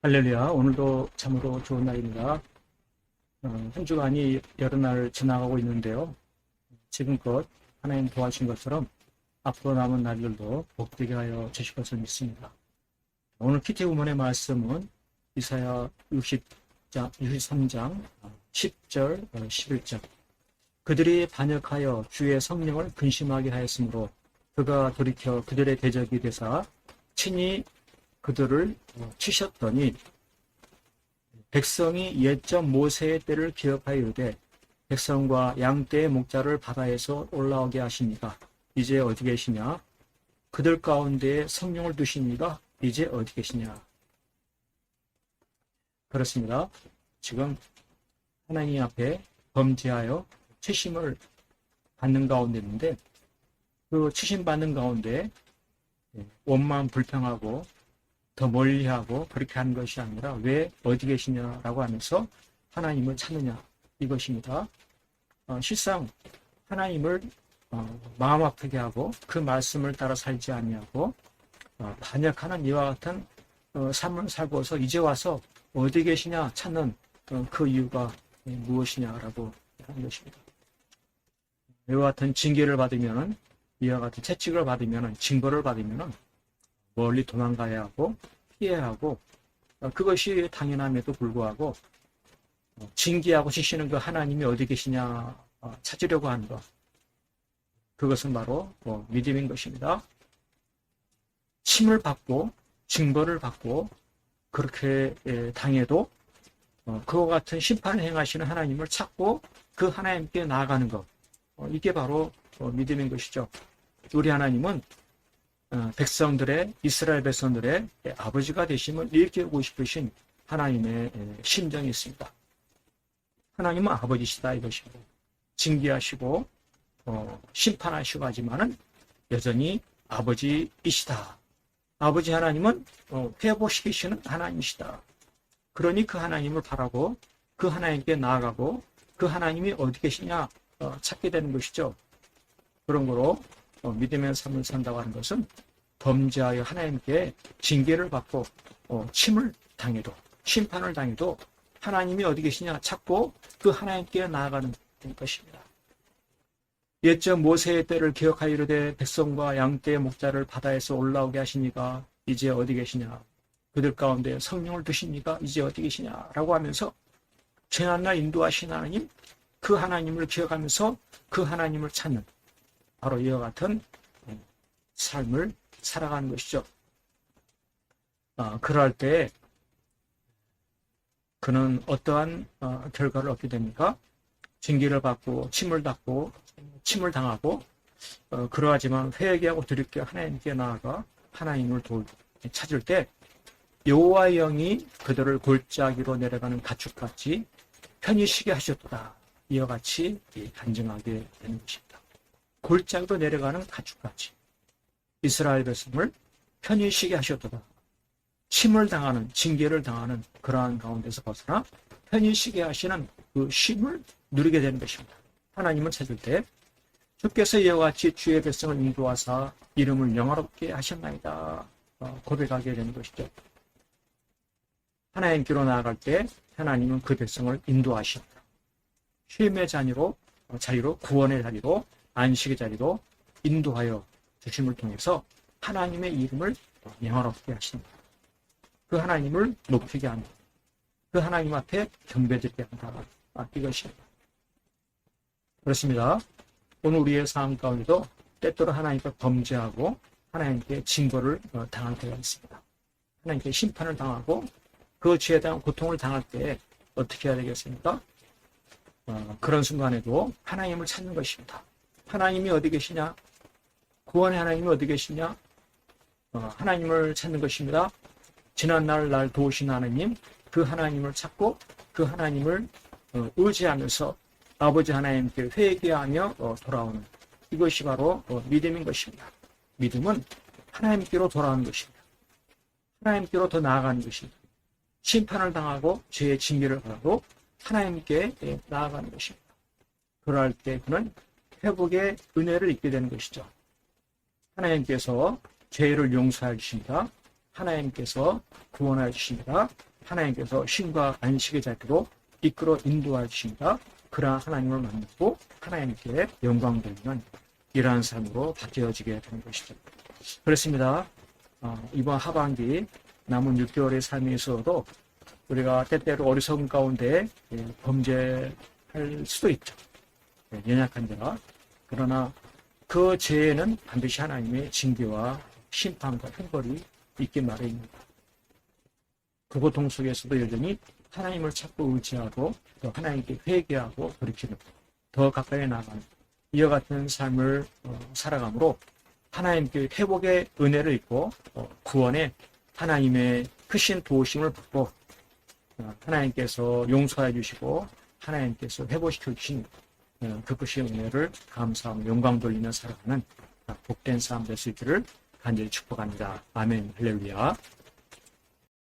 할렐루야. 오늘도 참으로 좋은 날입니다. 한 주간이 여러 날 지나가고 있는데요. 지금껏 하나님 도와주신 것처럼 앞으로 남은 날들도 복되게 하여 주실 것을 믿습니다. 오늘 키티 우먼의 말씀은 이사야 63장 10절, 11절. 그들이 반역하여 주의 성령을 근심하게 하였으므로 그가 돌이켜 그들의 대적이 되사 친히 그들을 치셨더니 백성이 옛적 모세의 때를 기억하여 이르되 백성과 양떼의 목자를 바다에서 올라오게 하십니까? 이제 어디 계시냐? 그들 가운데에 성령을 두십니까? 이제 어디 계시냐? 그렇습니다. 지금 하나님 앞에 범죄하여 채심을 받는 가운데 있는데 그 채심 받는 가운데 원망 불평하고 더 멀리하고 그렇게 하는 것이 아니라 왜 어디 계시냐라고 하면서 하나님을 찾느냐 이것입니다. 실상 하나님을 마음 아프게 하고 그 말씀을 따라 살지 아니하고 반역하는 이와 같은 삶을 살고서 이제 와서 어디 계시냐 찾는 그 이유가 무엇이냐라고 하는 것입니다. 이와 같은 징계를 받으면은 이와 같은 채찍을 받으면은 징벌을 받으면은 멀리 도망가야 하고 피해야 하고 그것이 당연함에도 불구하고 징계하고 치시는 그 하나님이 어디 계시냐 찾으려고 하는 것, 그것은 바로 믿음인 것입니다. 침을 받고 징벌을 받고 그렇게 당해도 그와 같은 심판을 행하시는 하나님을 찾고 그 하나님께 나아가는 것, 이게 바로 믿음인 것이죠. 우리 하나님은 백성들의, 이스라엘 백성들의 아버지가 되심을 일깨우고 싶으신 하나님의 심정이 있습니다. 하나님은 아버지시다 이것이고 징계하시고 심판하시고 하지만은 여전히 아버지이시다. 아버지 하나님은 회복시키시는 하나님이시다. 그러니 그 하나님을 바라고 그 하나님께 나아가고 그 하나님이 어디 계시냐 찾게 되는 것이죠. 그런 거로 믿음의 삶을 산다고 하는 것은 범죄하여 하나님께 징계를 받고 침을 당해도 심판을 당해도 하나님이 어디 계시냐 찾고 그 하나님께 나아가는 것입니다. 옛적 모세의 때를 기억하여 이르되 백성과 양떼의 목자를 바다에서 올라오게 하시니까 이제 어디 계시냐? 그들 가운데 성령을 두십니까? 이제 어디 계시냐라고 하면서 재난날 인도하신 하나님, 그 하나님을 기억하면서 그 하나님을 찾는 바로 이와 같은 삶을 살아가는 것이죠. 그럴 때 그는 어떠한 결과를 얻게 됩니까? 징계를 받고 침을 당하고 그러하지만 회개하고 돌이켜 하나님께 나아가 하나님을 찾을 때 여호와의 영이 그들을 골짜기로 내려가는 가축같이 편히 쉬게 하셨도다. 이와 같이 간증하게 되는 것입니다. 골짜기로 내려가는 가축같이 이스라엘 백성을 편히 쉬게 하셨도다. 침을 당하는, 징계를 당하는 그러한 가운데서 벗어나 편히 쉬게 하시는 그 쉼을 누리게 되는 것입니다. 하나님을 찾을 때 주께서 이와 같이 주의 백성을 인도하사 이름을 영화롭게 하셨나이다 고백하게 되는 것이죠. 하나님께로 나아갈 때 하나님은 그 백성을 인도하십니다. 쉼의 자리로 구원의 자리로 안식의 자리로 인도하여 주심을 통해서 하나님의 이름을 영화롭게 하신다. 그 하나님을 높이게 한다. 그 하나님 앞에 경배드리게 한다. 이것입니다. 그렇습니다. 오늘 우리의 삶 가운데도 때때로 하나님께 범죄하고 하나님께 징벌을 당할 때가 있습니다. 하나님께 심판을 당하고 그 죄에 대한 고통을 당할 때 어떻게 해야 되겠습니까? 그런 순간에도 하나님을 찾는 것입니다. 하나님이 어디 계시냐? 구원의 하나님이 어디 계시냐? 하나님을 찾는 것입니다. 지난날 날 도우신 하나님, 그 하나님을 찾고 그 하나님을 의지하면서 아버지 하나님께 회개하며 돌아오는 이것이 바로 믿음인 것입니다. 믿음은 하나님께로 돌아오는 것입니다. 하나님께로 더 나아가는 것입니다. 심판을 당하고 죄의 징계를 받고 하나님께 나아가는 것입니다. 그럴 때 그는 회복의 은혜를 입게 되는 것이죠. 하나님께서 죄를 용서해 주십니다. 하나님께서 구원해 주십니다. 하나님께서 쉼과 안식의 자리로 이끌어 인도할 주신다. 그러한 하나님을 만나고 하나님께 영광 돌리는 이러한 삶으로 바뀌어지게 되는 것이죠. 그렇습니다. 이번 하반기 남은 6개월의 삶에 있어도 우리가 때때로 어리석은 가운데 범죄할 수도 있죠. 연약한 자가. 그러나 그 죄에는 반드시 하나님의 징계와 심판과 형벌이 있기 마련입니다. 그 고통 속에서도 여전히 하나님을 찾고 의지하고 또 하나님께 회개하고 돌이키는 더 가까이 나가는 이와 같은 삶을 살아감으로 하나님께 회복의 은혜를 입고 구원의 하나님의 크신 도우심을 받고 하나님께서 용서해 주시고 하나님께서 회복시켜 주신 그 크신 은혜를 감사하며 영광 돌리며 살아가는 복된 삶 될 수 있기를 간절히 축복합니다. 아멘 할렐루야.